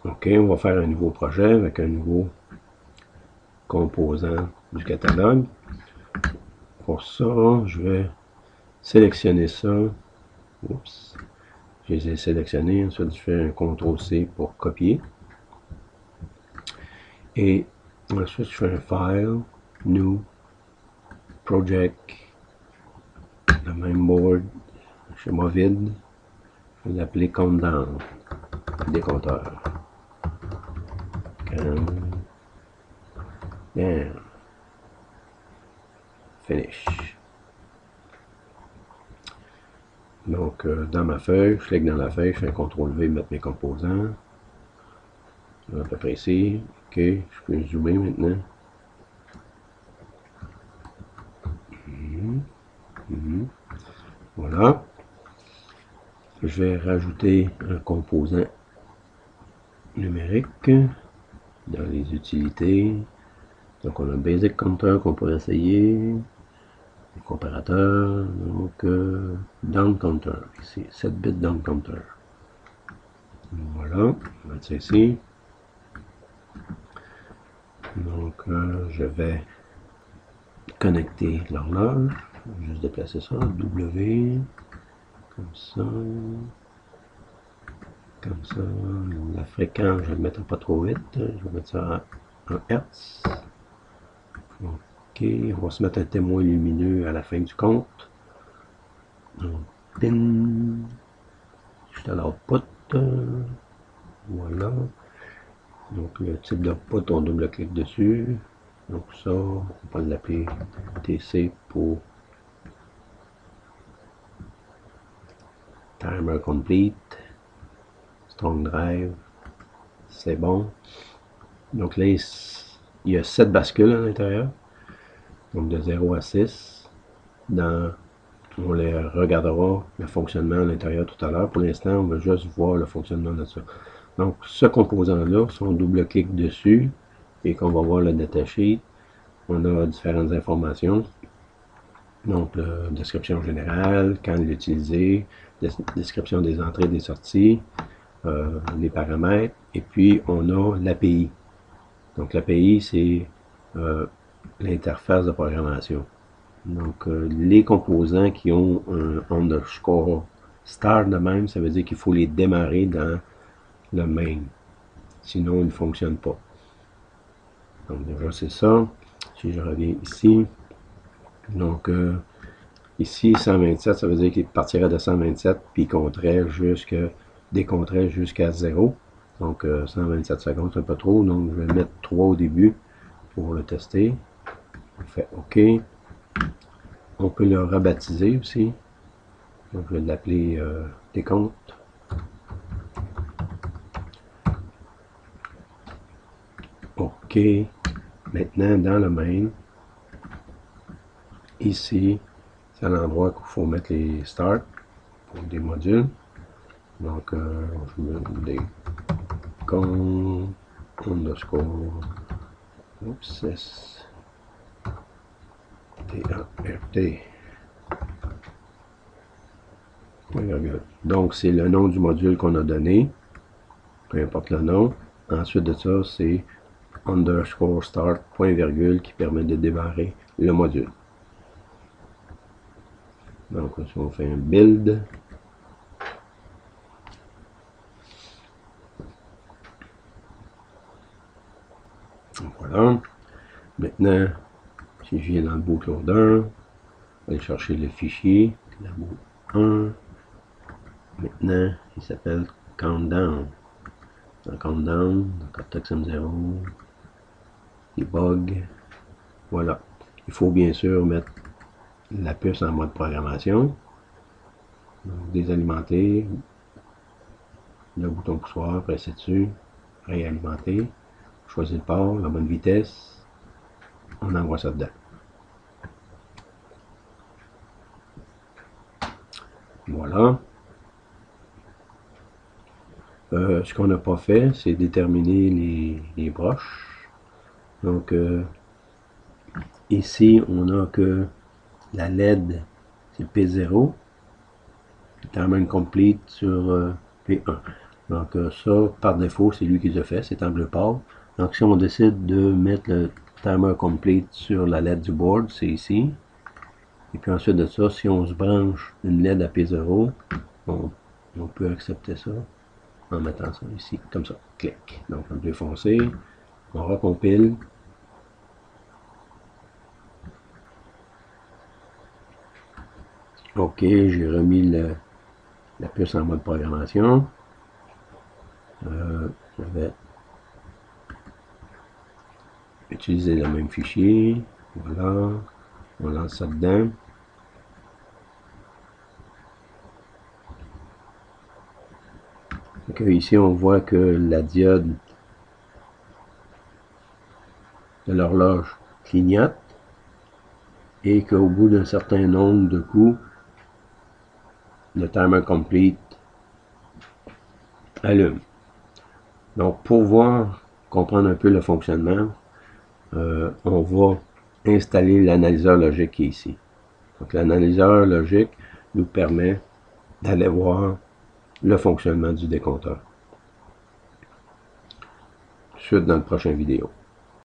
OK, on va faire un nouveau projet avec un nouveau composant du catalogue. Pour ça, je vais sélectionner ça. Oups. Je les ai sélectionnés. Ensuite, je fais un CTRL-C pour copier. Et ensuite, je fais un File, New, Project, le même board, chez moi vide. Je vais l'appeler Countdown, décompteur. Countdown. Finish. Donc, dans ma feuille, je clique dans la feuille, je fais un CTRL-V, mettre mes composants. À peu près ici. OK, je peux zoomer maintenant. Voilà. Je vais rajouter un composant numérique dans les utilités. Donc, on a un Basic Counter qu'on pourrait essayer. Un comparateur. Donc, Down Counter. Ici, 7 bits Down Counter. Voilà. On va mettre ça ici. Donc, je vais connecter l'horloge. Je vais juste déplacer ça. W. Comme ça. Comme ça. La fréquence, je vais le mettre pas trop vite. Je vais mettre ça en Hertz. OK. On va se mettre un témoin lumineux à la fin du compte. Donc, pin. Je suis à l'output. Voilà. Donc, le type d'output, on double-clique dessus. Donc, ça, on va l'appeler TC pour Timer Complete. Strong Drive. C'est bon. Donc là, il y a 7 bascules à l'intérieur. Donc de 0 à 6. On les regardera le fonctionnement à l'intérieur tout à l'heure. Pour l'instant, on va juste voir le fonctionnement de ça. Donc ce composant-là, si on double-clique dessus et qu'on va voir le datasheet, on a différentes informations. Donc, description générale, quand l'utiliser, description des entrées et des sorties, les paramètres, et puis on a l'API. Donc, l'API, c'est l'interface de programmation. Donc, les composants qui ont un underscore start de même, ça veut dire qu'il faut les démarrer dans le main. Sinon, ils ne fonctionnent pas. Donc, déjà, c'est ça. Si je reviens ici, donc, ici, 127, ça veut dire qu'il partirait de 127, puis il décompterait jusqu'à 0. Donc, 127 secondes, c'est un peu trop. Donc, je vais mettre 3 au début pour le tester. On fait OK. On peut le rebaptiser aussi. Donc, je vais l'appeler décompte. OK. Maintenant, dans le main, ici, c'est à l'endroit qu'il faut mettre les start pour des modules. Donc, je mets des comptes underscore oups, S T A R T. Donc, c'est le nom du module qu'on a donné, peu importe le nom. Ensuite de ça, c'est underscore start, point virgule, qui permet de démarrer le module. Donc, si on fait un build, voilà. Maintenant, si je viens dans le bootloader, je vais aller chercher le fichier, la boot 1. Maintenant, il s'appelle Countdown. Dans Countdown, dans Cortex M0, debug. Voilà. Il faut bien sûr mettre la puce en mode programmation. Donc, désalimenter. Le bouton poussoir, presser dessus. Réalimenter. Choisir le port, la bonne vitesse. On envoie ça dedans. Voilà. Ce qu'on n'a pas fait, c'est déterminer les broches. Donc, ici, on a que la LED, c'est P0. Timer Complete sur P1. Donc ça, par défaut, c'est lui qui l'a fait, c'est en bleu pâle. Donc si on décide de mettre le timer complete sur la LED du board, c'est ici. Et puis ensuite de ça, si on se branche une LED à P0, on peut accepter ça en mettant ça ici, comme ça. Clic. Donc en bleu foncé, on recompile. OK, j'ai remis la puce en mode programmation. Je vais utiliser le même fichier. Voilà. On lance ça dedans. Donc, ici, on voit que la diode de l'horloge clignote et qu'au bout d'un certain nombre de coups, le timer complete allume. Donc, pour voir, comprendre un peu le fonctionnement, on va installer l'analyseur logique qui est ici. Donc, l'analyseur logique nous permet d'aller voir le fonctionnement du décompteur. Suite dans la prochaine vidéo.